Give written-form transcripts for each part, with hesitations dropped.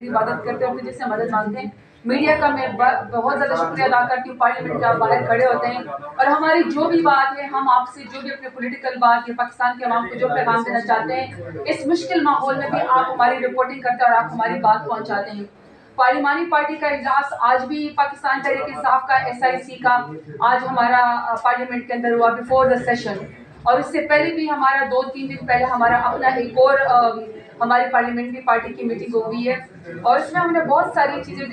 इबादत करते हैं, अपने जिससे मदद मांगते हैं। मीडिया का मैं बहुत ज़्यादा शुक्रिया अदा करती हूँ, पार्लियामेंट के आप बाहर खड़े होते हैं और हमारी जो भी बात है, हम आपसे जो भी अपने पॉलिटिकल बात या पाकिस्तान के अवाम को जो पैगाम देना चाहते हैं, इस मुश्किल माहौल में भी आप हमारी रिपोर्टिंग करते हैं और आप हमारी बात पहुँचाते हैं। पार्लिमानी पार्टी का इजलास आज भी पाकिस्तान तहरीक इंसाफ का SIC का आज हमारा पार्लियामेंट के अंदर हुआ बिफोर द सेशन, और इससे पहले भी हमारा 2-3 दिन पहले हमारा अपना एक और हमारी पार्लियामेंट्री पार्टी की मीटिंग हो गई है और इसमें हमने बहुत सारी चीज़ें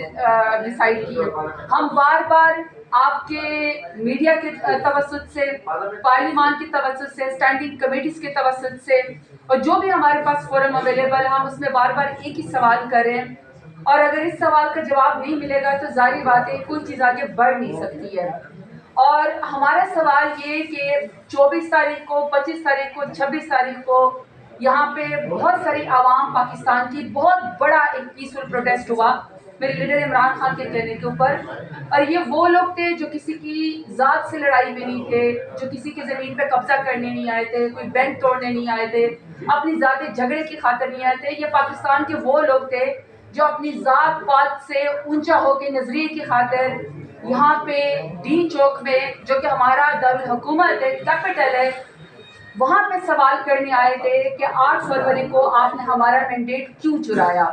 डिसाइड की है। हम बार बार आपके मीडिया के तवस्सुत से, पार्लिमान के तवस्सुत से, स्टैंडिंग कमेटीज़ के तवस्सुत से और जो भी हमारे पास फोरम अवेलेबल, हम उसमें बार बार एक ही सवाल कर रहे हैं और अगर इस सवाल का जवाब नहीं मिलेगा तो जाहिर बात है कोई चीज़ आगे बढ़ नहीं सकती है। और हमारा सवाल ये कि 24 तारीख को, 25 तारीख को, 26 तारीख को यहाँ पे बहुत सारी आवाम पाकिस्तान की बहुत बड़ा एक पीसफुल प्रोटेस्ट हुआ मेरे लीडर इमरान खान के कहने के ऊपर, और ये वो लोग थे जो किसी की ज़ात से लड़ाई में नहीं थे, जो किसी की ज़मीन पे कब्जा करने नहीं आए थे, कोई बैंक तोड़ने नहीं आए थे, अपनी ज़ाती झगड़े की खातिर नहीं आए थे। ये पाकिस्तान के वो लोग थे जो अपनी ज़ात पात से ऊंचा होकर नजरिए की खातिर यहाँ पे डी चौक में, जो कि हमारा दारुल हुकूमत है, कैपिटल है, वहाँ पे सवाल करने आए थे कि 8 फरवरी को आपने हमारा मैंडेट क्यों चुराया।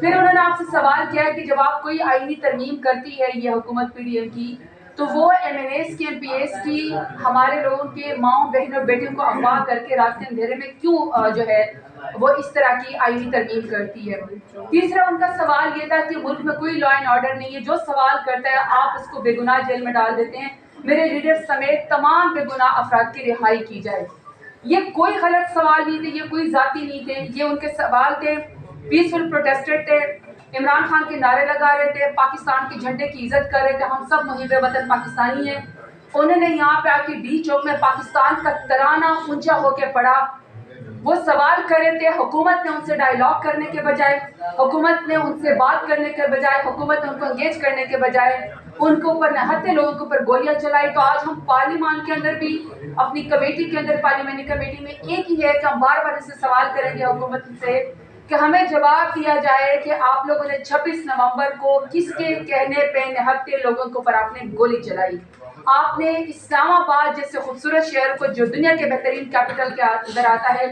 फिर उन्होंने आपसे सवाल किया कि जब आप कोई आईनी तरमीम करती है ये हुकूमत PDM की, तो वो MNAs की, MPAs की, हमारे लोगों के माओ बहनों बेटियों को अगवा करके रात के अंधेरे में क्यों जो है वो इस तरह की आईनी तरमीम करती है। तीसरा उनका सवाल ये था कि मुल्क में कोई लॉ एंड ऑर्डर नहीं है, जो सवाल करता है आप उसको बेगुनाह जेल में डाल देते हैं, मेरे लीडर समेत तमाम बेगुनाह अफराद की रिहाई की जाए। ये कोई गलत सवाल नहीं थे, ये कोई जाती नहीं थे, ये उनके सवाल थे। पीसफुल प्रोटेस्टर थे, इमरान खान के नारे लगा रहे थे, पाकिस्तान के झंडे की इज्जत कर रहे थे, हम सब मुहिब वतन पाकिस्तानी हैं। उन्होंने यहाँ पे आके डी चौक में पाकिस्तान का तराना ऊंचा होके पड़ा, वो सवाल कर रहे थे। हुकूमत ने उनसे डायलॉग करने के बजाय, हुकूमत ने उनसे बात करने के बजाय, हुकूमत ने उनको एंगेज करने के बजाय उनके ऊपर निहत्थे लोगों के ऊपर गोलियां चलाई। तो आज हम पार्लियामान के अंदर भी अपनी कमेटी के अंदर, पार्लियामेंट्री कमेटी में एक ही है कि हम बार बार इससे सवाल करेंगे हुकूमत से कि हमें जवाब दिया जाए कि आप लोगों ने 26 नवंबर को किसके कहने पे निहत्थे लोगों के ऊपर आपने गोली चलाई। आपने इस्लामाबाद जैसे खूबसूरत शहर को, जो दुनिया के बेहतरीन कैपिटल के अंदर आता है,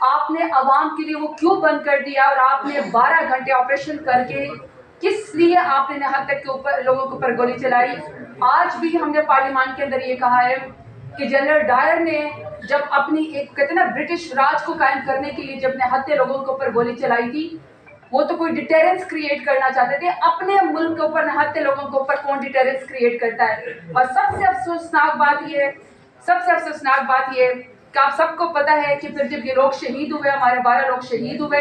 आपने आवाम के लिए वो क्यों बंद कर दिया और आपने 12 घंटे ऑपरेशन करके किस लिए आपने निहत्थे के ऊपर लोगों के ऊपर गोली चलाई। आज भी हमने पार्लियामान के अंदर ये कहा है कि जनरल डायर ने जब अपनी एक कितना ब्रिटिश राज को कायम करने के लिए जब निहत्थे लोगों के ऊपर गोली चलाई थी, वो तो कोई डिटेरेंस क्रिएट करना चाहते थे। अपने मुल्क के ऊपर निहत्थे लोगों के ऊपर कौन डिटेरेंस क्रिएट करता है। और सबसे अफसोसनाक बात ये है कि आप सबको पता है कि फिर जब ये लोग शहीद हुए, हमारे 12 लोग शहीद हुए,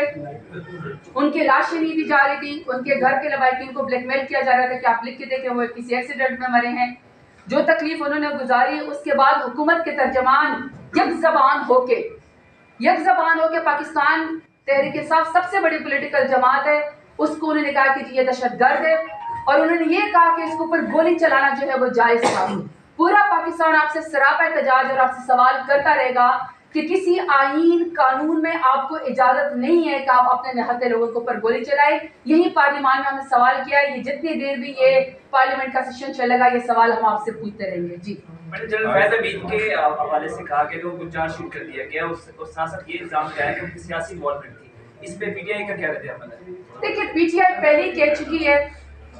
उनकी लाशें नहीं दी जा रही थी, उनके घर के लवाकिन को ब्लैकमेल किया जा रहा था कि आप लिख के दें कि वो किसी एक्सीडेंट में मरे हैं। जो तकलीफ उन्होंने गुजारी, उसके बाद हुकूमत के तर्जमान यक ज़बान होके पाकिस्तान तहरीक इंसाफ सबसे बड़ी पॉलिटिकल जमात है, उसको उन्होंने कहा कि ये दहशतगर्द है और उन्होंने ये कहा कि इसके ऊपर गोली चलाना जो है वो जायज़ था। पूरा पाकिस्तान आपसे सरापा एहतजाज और आपसे सवाल करता रहेगा कि किसी आईन कानून में आपको इजाज़त नहीं है कि आप अपने निहत्थे लोगों के ऊपर गोली चलाएं। यही पार्लियामान में हमने सवाल किया है, ये जितनी देर भी ये पार्लियामेंट का सेशन चलेगा ये सवाल हम आपसे पूछते रहेंगे। जी, मैंने जनरल फैज़ हमीद के हवाले से कहा कि लोगों को चार्जशीट कर दिया गया, और साथ ये इल्ज़ाम लगाया कि उनकी सियासी इन्वॉल्वमेंट थी। इस पे PTI का क्या रद्द-ए-अमल है? देखिए, PTI पहले ही कह चुकी है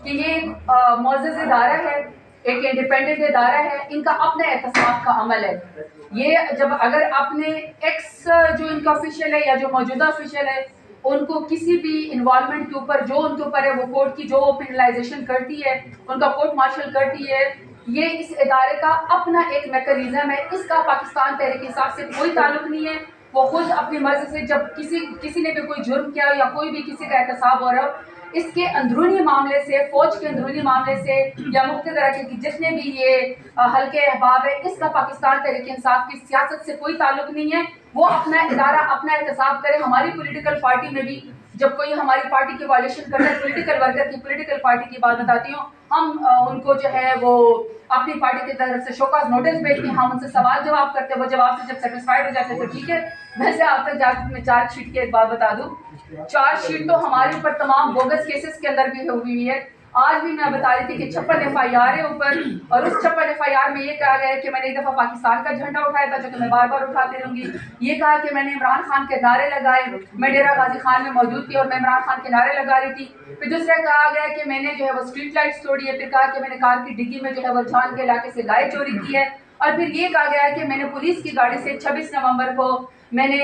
कि ये मुअज़्ज़ज़ इदारा है, एक इंडिपेंडेंट इदारा है, इनका अपना एहतसाब का अमल है। ये जब अगर अपने एक्स जो इनका ऑफिशियल है या जो मौजूदा ऑफिशियल है, उनको किसी भी इन्वॉल्वमेंट के ऊपर जो उनके ऊपर है, वो कोर्ट की जो पेनलाइजेशन करती है, उनका कोर्ट मार्शल करती है, ये इस इदारे का अपना एक मैकेनिज्म है। इसका पाकिस्तान तहरीक इंसाफ से कोई ताल्लुक नहीं है। वो खुद अपनी मर्जी से जब किसी ने भी कोई जुर्म किया या कोई भी किसी का एहतसाब हो रहा हो, इसके अंदरूनी मामले से, फौज के अंदरूनी मामले से या मुख्तलिफ तरह के जितने भी ये हल्के अहबाब है, इसका पाकिस्तान तहरीक इंसाफ की सियासत से कोई ताल्लुक नहीं है। वो अपना इदारा अपना एहतसाब करे। हमारी पॉलिटिकल पार्टी में भी जब कोई हमारी पार्टी की वायलेशन करता है, पॉलिटिकल वर्कर की, पॉलिटिकल पार्टी की बात बताती हूँ, हम उनको जो है वो अपनी पार्टी की तरफ से शोकॉज नोटिस भेजते हैं, हम उनसे सवाल जवाब करते हैं, वो जवाब से जब सेटिस्फाइड हो जाते हैं तो ठीक है। वैसे आप तक जाकर मैं चार्जशीट की एक बात बता दूँ चार्ज शीट तो हमारे ऊपर तमाम बोगस केसेस के अंदर भी हुई हुई है। आज भी मैं बता रही थी कि 56 FIR है ऊपर, और उस 56 FIR में ये कहा गया है कि मैंने एक दफ़ा पाकिस्तान का झंडा उठाया था, जो कि मैं बार बार उठाती रहूँगी। ये कहा कि मैंने इमरान खान के नारे लगाए, मैं डेरा गाजी खान में मौजूद थी और मैं इमरान खान के नारे लगा रही थी। फिर दूसरा कहा गया कि मैंने जो है वो स्ट्रीट लाइट्स तोड़ी है। फिर कहा कि मैंने कार की डिग्गी में जो है वो जान के इलाके से गाय चोरी की है। और फिर ये कहा गया है कि मैंने पुलिस की गाड़ी से 26 नवंबर को मैंने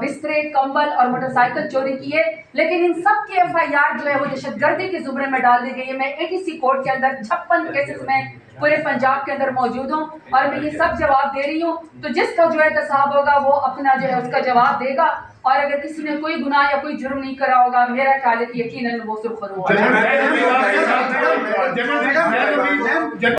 बिस्तरे, कंबल और मोटरसाइकिल चोरी की है। लेकिन इन सब की FIR जो है वो दहशतगर्दी के जुमरे में डाल दी गई है। मैं ATC कोर्ट के अंदर 56 केसेस में पूरे पंजाब के अंदर मौजूद हूँ और मैं ये सब जवाब दे रही हूँ। तो जिसका जो है एहतसाब होगा वो अपना जो है उसका जवाब देगा। और अगर किसी ने कोई गुनाह या कोई जुर्म नहीं करा होगा, मेरा ख्याल है कि यकीनन वो सुरखरू होगा।